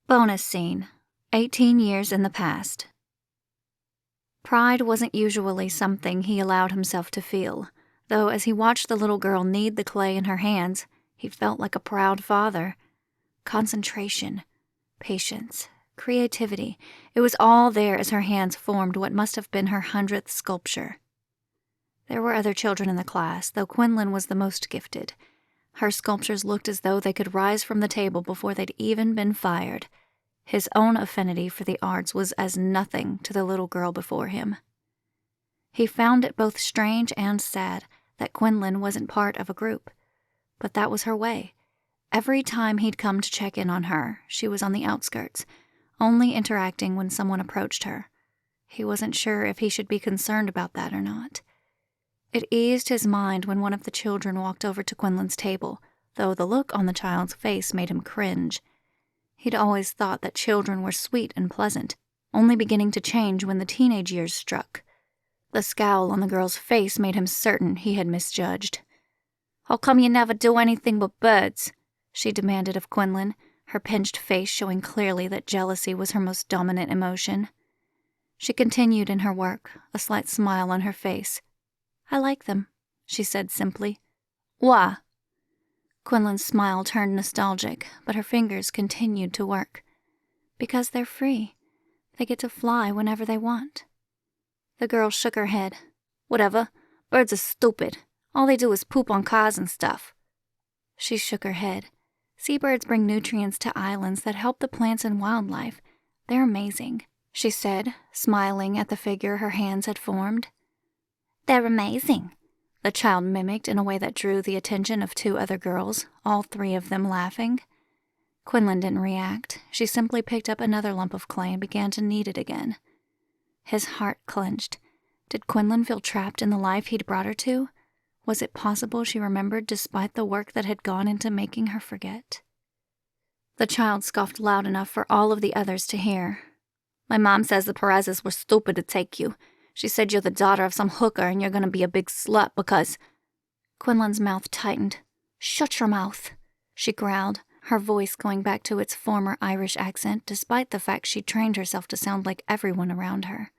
Bonus scene. 18 years in the past. Pride wasn't usually something he allowed himself to feel, though as he watched the little girl knead the clay in her hands, he felt like a proud father. Concentration, patience, creativity, it was all there as her hands formed what must have been her 100th sculpture. There were other children in the class, though Quinlan was the most gifted. Her sculptures looked as though they could rise from the table before they'd even been fired. His own affinity for the arts was as nothing to the little girl before him. He found it both strange and sad that Quinlan wasn't part of a group, but that was her way. Every time he'd come to check in on her, she was on the outskirts, only interacting when someone approached her. He wasn't sure if he should be concerned about that or not. It eased his mind when one of the children walked over to Quinlan's table, though the look on the child's face made him cringe. He'd always thought that children were sweet and pleasant, only beginning to change when the teenage years struck. The scowl on the girl's face made him certain he had misjudged. "How come you never do anything but birds?" she demanded of Quinlan, her pinched face showing clearly that jealousy was her most dominant emotion. She continued in her work, a slight smile on her face. "I like them," she said simply. "Why?" Quinlan's smile turned nostalgic, but her fingers continued to work. "Because they're free. They get to fly whenever they want." The girl shook her head. "Whatever. Birds are stupid. All they do is poop on cars and stuff." She shook her head. "Seabirds bring nutrients to islands that help the plants and wildlife. They're amazing," she said, smiling at the figure her hands had formed. "They're amazing," the child mimicked in a way that drew the attention of two other girls, all three of them laughing. Quinlan didn't react. She simply picked up another lump of clay and began to knead it again. His heart clenched. Did Quinlan feel trapped in the life he'd brought her to? Was it possible she remembered despite the work that had gone into making her forget? The child scoffed loud enough for all of the others to hear. "My mom says the Perezes were stupid to take you. She said you're the daughter of some hooker and you're gonna be a big slut because—" Quinlan's mouth tightened. "Shut your mouth," she growled, her voice going back to its former Irish accent despite the fact she'd trained herself to sound like everyone around her.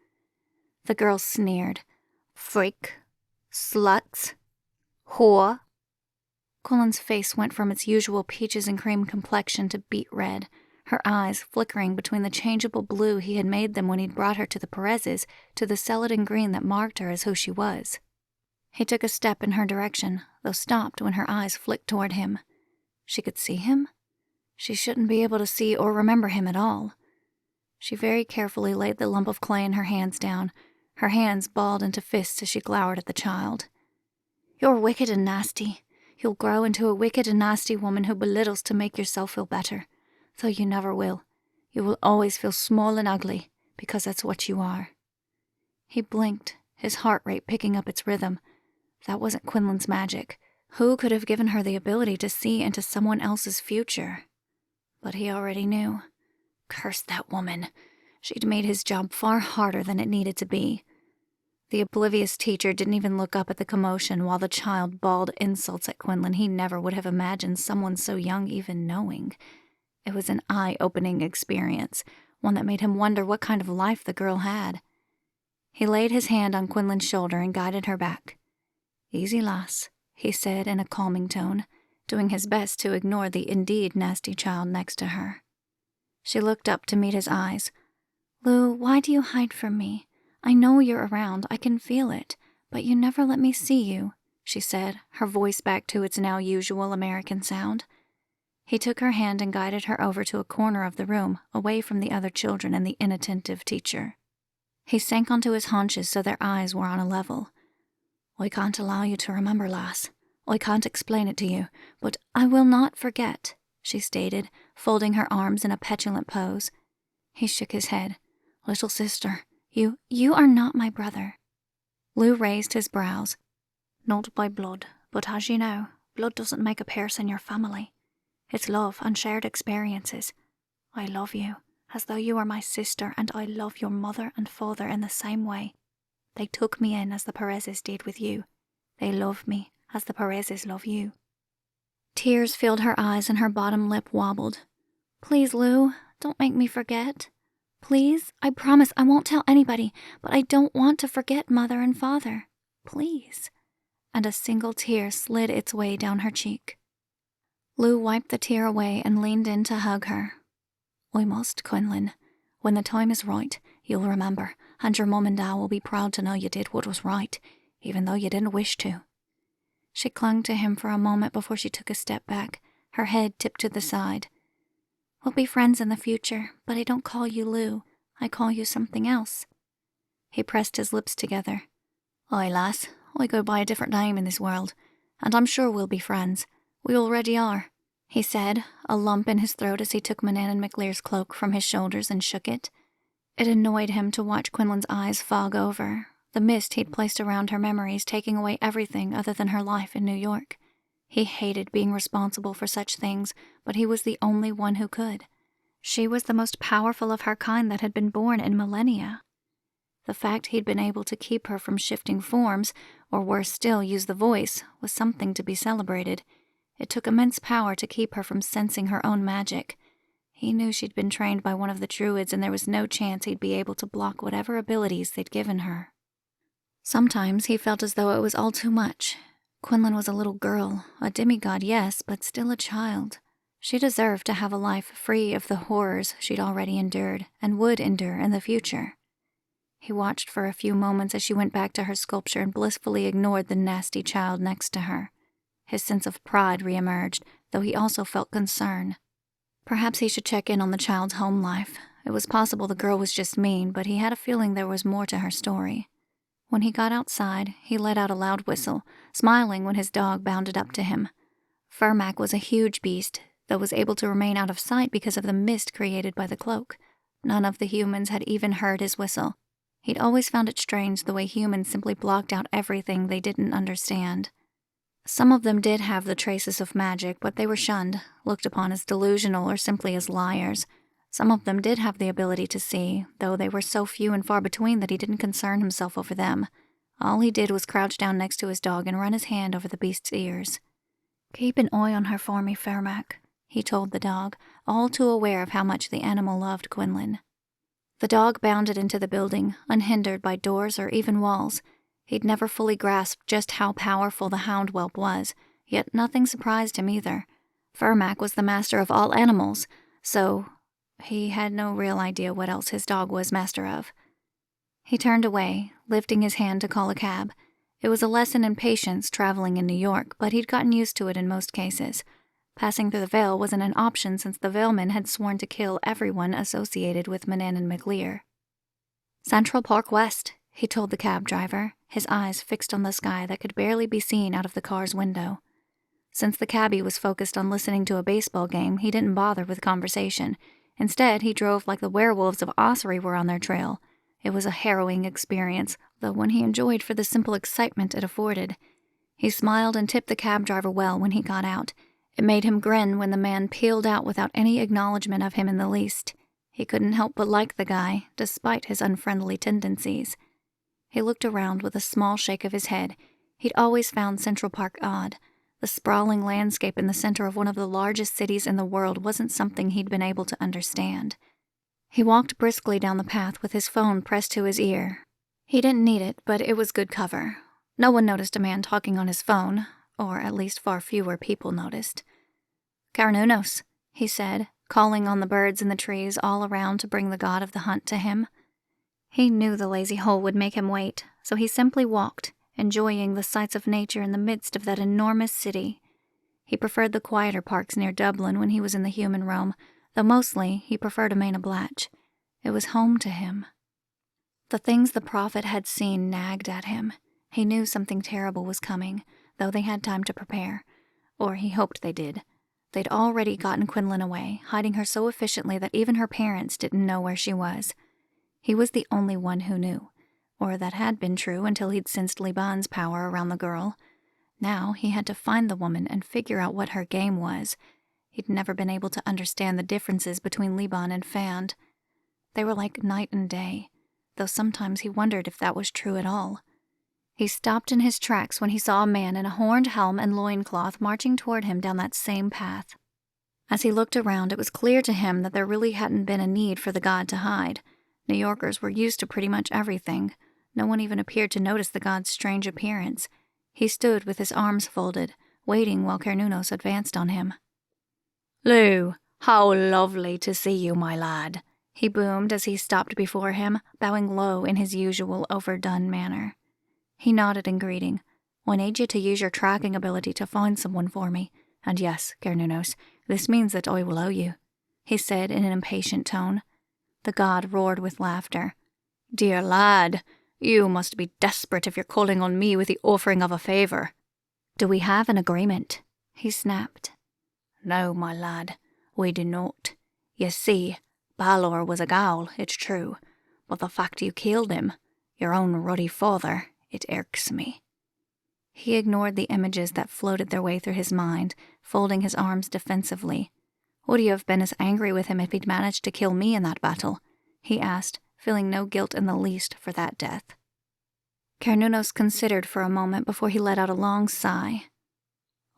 The girl sneered. "Freak. Sluts. Whore." Quinlan's face went from its usual peaches and cream complexion to beet red, her eyes flickering between the changeable blue he had made them when he'd brought her to the Perezes to the celadon green that marked her as who she was. He took a step in her direction, though stopped when her eyes flicked toward him. She could see him? She shouldn't be able to see or remember him at all. She very carefully laid the lump of clay in her hands down, her hands balled into fists as she glowered at the child. "You're wicked and nasty. You'll grow into a wicked and nasty woman who belittles to make yourself feel better. Though you never will. You will always feel small and ugly, because that's what you are." He blinked, his heart rate picking up its rhythm. That wasn't Quinlan's magic. Who could have given her the ability to see into someone else's future? But he already knew. Curse that woman. She'd made his job far harder than it needed to be. The oblivious teacher didn't even look up at the commotion while the child bawled insults at Quinlan he never would have imagined someone so young even knowing. It was an eye-opening experience, one that made him wonder what kind of life the girl had. He laid his hand on Quinlan's shoulder and guided her back. "Easy, lass," he said in a calming tone, doing his best to ignore the indeed nasty child next to her. She looked up to meet his eyes. "Lou, why do you hide from me? I know you're around, I can feel it, but you never let me see you," she said, her voice back to its now usual American sound. He took her hand and guided her over to a corner of the room, away from the other children and the inattentive teacher. He sank onto his haunches so their eyes were on a level. "I can't allow you to remember, lass. I can't explain it to you, but I will not forget," she stated, folding her arms in a petulant pose. He shook his head. "Little sister, you are not my brother." Lou raised his brows. "Not by blood, but as you know, blood doesn't make a person your family. It's love and shared experiences. I love you, as though you were my sister, and I love your mother and father in the same way. They took me in as the Perezes did with you. They love me as the Perezes love you." Tears filled her eyes and her bottom lip wobbled. "Please, Lou, Don't make me forget. Please, I promise I won't tell anybody, but I don't want to forget Mother and Father. Please." And a single tear slid its way down her cheek. Lou wiped the tear away and leaned in to hug her. "We must, Quinlan. When the time is right, you'll remember, and your mum and dad will be proud to know you did what was right, even though you didn't wish to." She clung to him for a moment before she took a step back, her head tipped to the side. "We'll be friends in the future, but I don't call you Lou. I call you something else." He pressed his lips together. "Aye, lass, I go by a different name in this world, and I'm sure we'll be friends. We already are," he said, a lump in his throat as he took Manannan McLear's cloak from his shoulders and shook it. It annoyed him to watch Quinlan's eyes fog over, the mist he'd placed around her memories taking away everything other than her life in New York. He hated being responsible for such things, but he was the only one who could. She was the most powerful of her kind that had been born in millennia. The fact he'd been able to keep her from shifting forms, or worse still, use the voice, was something to be celebrated. It took immense power to keep her from sensing her own magic. He knew she'd been trained by one of the druids, and there was no chance he'd be able to block whatever abilities they'd given her. Sometimes he felt as though it was all too much. Quinlan was a little girl, a demigod, yes, but still a child. She deserved to have a life free of the horrors she'd already endured and would endure in the future. He watched for a few moments as she went back to her sculpture and blissfully ignored the nasty child next to her. His sense of pride reemerged, though he also felt concern. Perhaps he should check in on the child's home life. It was possible the girl was just mean, but he had a feeling there was more to her story. When he got outside, he let out a loud whistle, smiling when his dog bounded up to him. Fermac was a huge beast, though was able to remain out of sight because of the mist created by the cloak. None of the humans had even heard his whistle. He'd always found it strange the way humans simply blocked out everything they didn't understand. Some of them did have the traces of magic, but they were shunned, looked upon as delusional or simply as liars. Some of them did have the ability to see, though they were so few and far between that he didn't concern himself over them. All he did was crouch down next to his dog and run his hand over the beast's ears. "Keep an eye on her for me, Fermac," he told the dog, all too aware of how much the animal loved Quinlan. The dog bounded into the building, unhindered by doors or even walls. He'd never fully grasped just how powerful the hound whelp was, yet nothing surprised him either. Fermac was the master of all animals, so he had no real idea what else his dog was master of. He turned away, lifting his hand to call a cab. It was a lesson in patience traveling in New York, but he'd gotten used to it in most cases. Passing through the Vale wasn't an option since the Valemen had sworn to kill everyone associated with Manannan McLear. "Central Park West," he told the cab driver, his eyes fixed on the sky that could barely be seen out of the car's window. Since the cabbie was focused on listening to a baseball game, he didn't bother with conversation. Instead, he drove like the werewolves of Ossory were on their trail. It was a harrowing experience, though one he enjoyed for the simple excitement it afforded. He smiled and tipped the cab driver well when he got out. It made him grin when the man peeled out without any acknowledgement of him in the least. He couldn't help but like the guy, despite his unfriendly tendencies. He looked around with a small shake of his head. He'd always found Central Park odd. The sprawling landscape in the center of one of the largest cities in the world wasn't something he'd been able to understand. He walked briskly down the path with his phone pressed to his ear. He didn't need it, but it was good cover. No one noticed a man talking on his phone, or at least far fewer people noticed. "Carnunos," he said, calling on the birds in the trees all around to bring the god of the hunt to him. He knew the lazy hole would make him wait, so he simply walked, enjoying the sights of nature in the midst of that enormous city. He preferred the quieter parks near Dublin when he was in the human realm, though mostly he preferred Amena Blatch. It was home to him. The things the prophet had seen nagged at him. He knew something terrible was coming, though they had time to prepare. Or he hoped they did. They'd already gotten Quinlan away, hiding her so efficiently that even her parents didn't know where she was. He was the only one who knew. Or that had been true until he'd sensed Liban's power around the girl. Now he had to find the woman and figure out what her game was. He'd never been able to understand the differences between Liban and Fand. They were like night and day, though sometimes he wondered if that was true at all. He stopped in his tracks when he saw a man in a horned helm and loincloth marching toward him down that same path. As he looked around, it was clear to him that there really hadn't been a need for the god to hide. New Yorkers were used to pretty much everything. No one even appeared to notice the god's strange appearance. He stood with his arms folded, waiting while Cernunnos advanced on him. "Lou, how lovely to see you, my lad," he boomed as he stopped before him, bowing low in his usual overdone manner. He nodded in greeting. "I need you to use your tracking ability to find someone for me. And yes, Cernunnos, this means that I will owe you," he said in an impatient tone. The god roared with laughter. "Dear lad, you must be desperate if you're calling on me with the offering of a favour." "Do we have an agreement?" he snapped. "No, my lad, we do not. You see, Balor was a ghoul, it's true, but the fact you killed him, your own ruddy father, it irks me." He ignored the images that floated their way through his mind, folding his arms defensively. "Would you have been as angry with him if he'd managed to kill me in that battle?" he asked, feeling no guilt in the least for that death. Cernunnos considered for a moment before he let out a long sigh.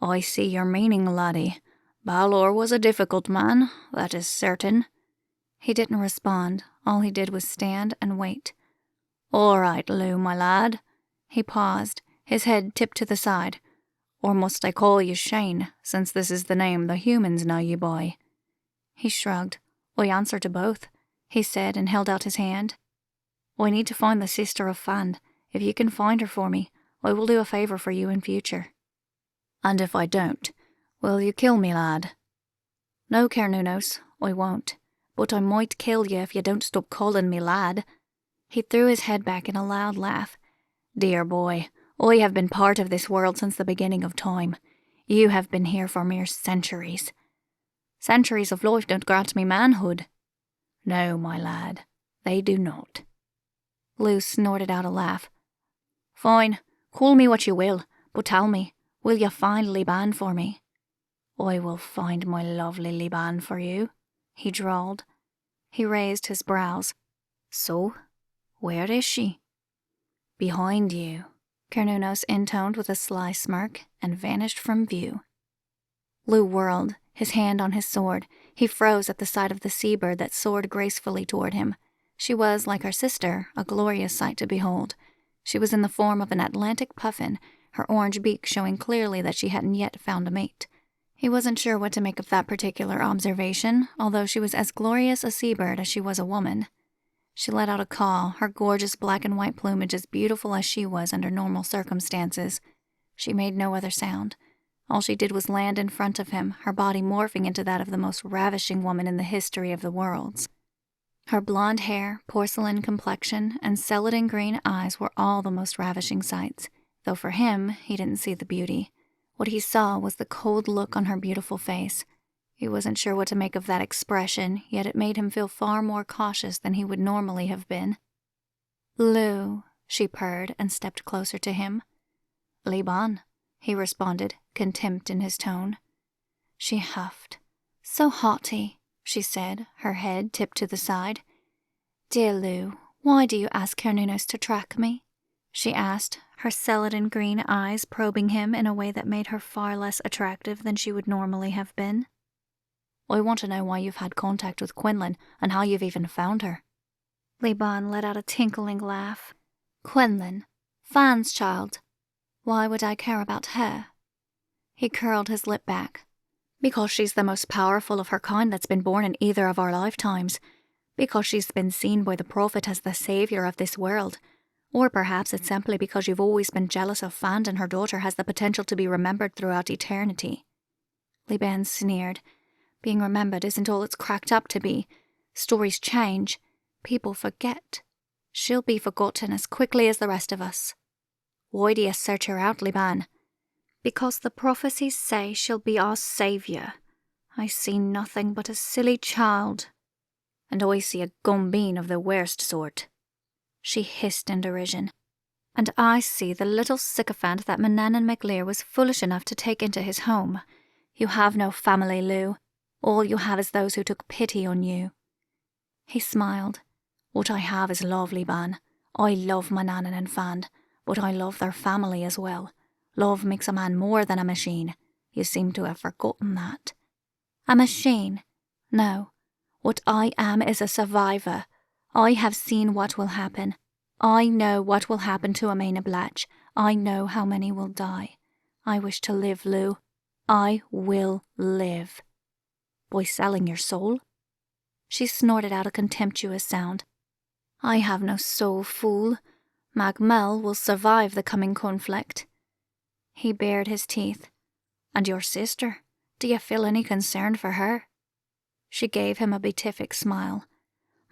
"I see your meaning, laddie. Balor was a difficult man, that is certain." He didn't respond. All he did was stand and wait. "All right, Lou, my lad." He paused, his head tipped to the side. "Or must I call you Shane, since this is the name the humans know you by?" He shrugged. "I answer to both," he said, and held out his hand. "I need to find the sister of Fand. If you can find her for me, I will do a favour for you in future." "And if I don't, will you kill me, lad?" "No, Cernunnos, I won't. But I might kill you if you don't stop calling me lad." He threw his head back in a loud laugh. "Dear boy, I have been part of this world since the beginning of time. You have been here for mere centuries." "Centuries of life don't grant me manhood." "No, my lad, they do not." Lou snorted out a laugh. "Fine, call me what you will, but tell me, will you find Liban for me?" "I will find my lovely Liban for you," he drawled. He raised his brows. "So, where is she?" "Behind you," Cernunnos intoned with a sly smirk, and vanished from view. Lou whirled, his hand on his sword. He froze at the sight of the seabird that soared gracefully toward him. She was, like her sister, a glorious sight to behold. She was in the form of an Atlantic puffin, her orange beak showing clearly that she hadn't yet found a mate. He wasn't sure what to make of that particular observation, although she was as glorious a seabird as she was a woman. She let out a caw, her gorgeous black and white plumage as beautiful as she was under normal circumstances. She made no other sound. All she did was land in front of him, her body morphing into that of the most ravishing woman in the history of the worlds. Her blonde hair, porcelain complexion, and celadon green eyes were all the most ravishing sights, though for him, he didn't see the beauty. What he saw was the cold look on her beautiful face. He wasn't sure what to make of that expression, yet it made him feel far more cautious than he would normally have been. "Lou," she purred and stepped closer to him. "Liban," he responded, contempt in his tone. She huffed. "So haughty," she said, her head tipped to the side. "Dear Lou, why do you ask Cernunnos to track me?" she asked, her celadon green eyes probing him in a way that made her far less attractive than she would normally have been. "I want to know why you've had contact with Quinlan and how you've even found her." Liban let out a tinkling laugh. "Quinlan, Fand's child. Why would I care about her?" He curled his lip back. "Because she's the most powerful of her kind that's been born in either of our lifetimes. Because she's been seen by the Prophet as the savior of this world. Or perhaps it's simply because you've always been jealous of Fand and her daughter has the potential to be remembered throughout eternity." Liban sneered. "Being remembered isn't all it's cracked up to be. Stories change. People forget. She'll be forgotten as quickly as the rest of us." "Why do you search her out, Liban?" "Because the prophecies say she'll be our savior. I see nothing but a silly child." "And I see a gombeen of the worst sort," she hissed in derision. "And I see the little sycophant that Manannan McLear was foolish enough to take into his home. You have no family, Lou. All you have is those who took pity on you." He smiled. "What I have is love, Liban. I love Manannan and Fand, but I love their family as well. Love makes a man more than a machine. You seem to have forgotten that." A machine? No. What I am is a survivor. I have seen what will happen. I know what will happen to Amina Blatch. I know how many will die. I wish to live, Lou. I will live. By selling your soul? She snorted out a contemptuous sound. I have no soul, fool. Mag Mel will survive the coming conflict. He bared his teeth. And your sister? Do you feel any concern for her? She gave him a beatific smile.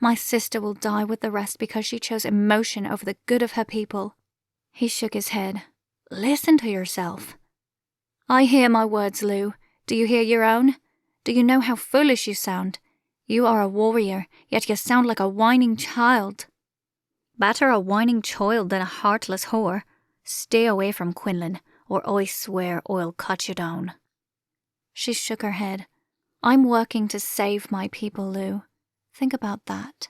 My sister will die with the rest because she chose emotion over the good of her people. He shook his head. Listen to yourself. I hear my words, Lou. Do you hear your own? Do you know how foolish you sound? You are a warrior, yet you sound like a whining child. Better a whining child than a heartless whore. Stay away from Quinlan, or I swear I'll cut you down. She shook her head. I'm working to save my people, Lou. Think about that.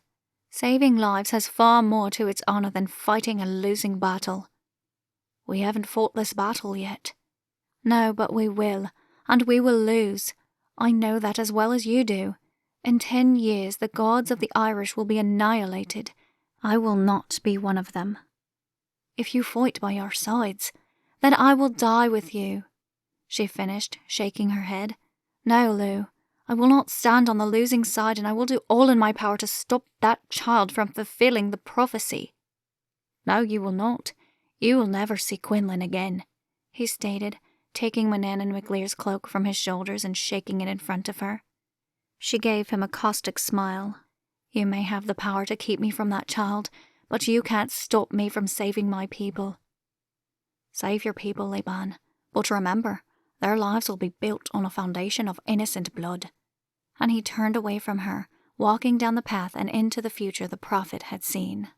Saving lives has far more to its honor than fighting a losing battle. We haven't fought this battle yet. No, but we will, and we will lose. I know that as well as you do. In 10 years, the gods of the Irish will be annihilated. I will not be one of them. If you fight by our sides, then I will die with you, she finished, shaking her head. No, Lou, I will not stand on the losing side, and I will do all in my power to stop that child from fulfilling the prophecy. No, you will not. You will never see Quinlan again, he stated, taking Manannan McLear's cloak from his shoulders and shaking it in front of her. She gave him a caustic smile. You may have the power to keep me from that child, but you can't stop me from saving my people. Save your people, Laban, but remember, their lives will be built on a foundation of innocent blood. And he turned away from her, walking down the path and into the future the prophet had seen.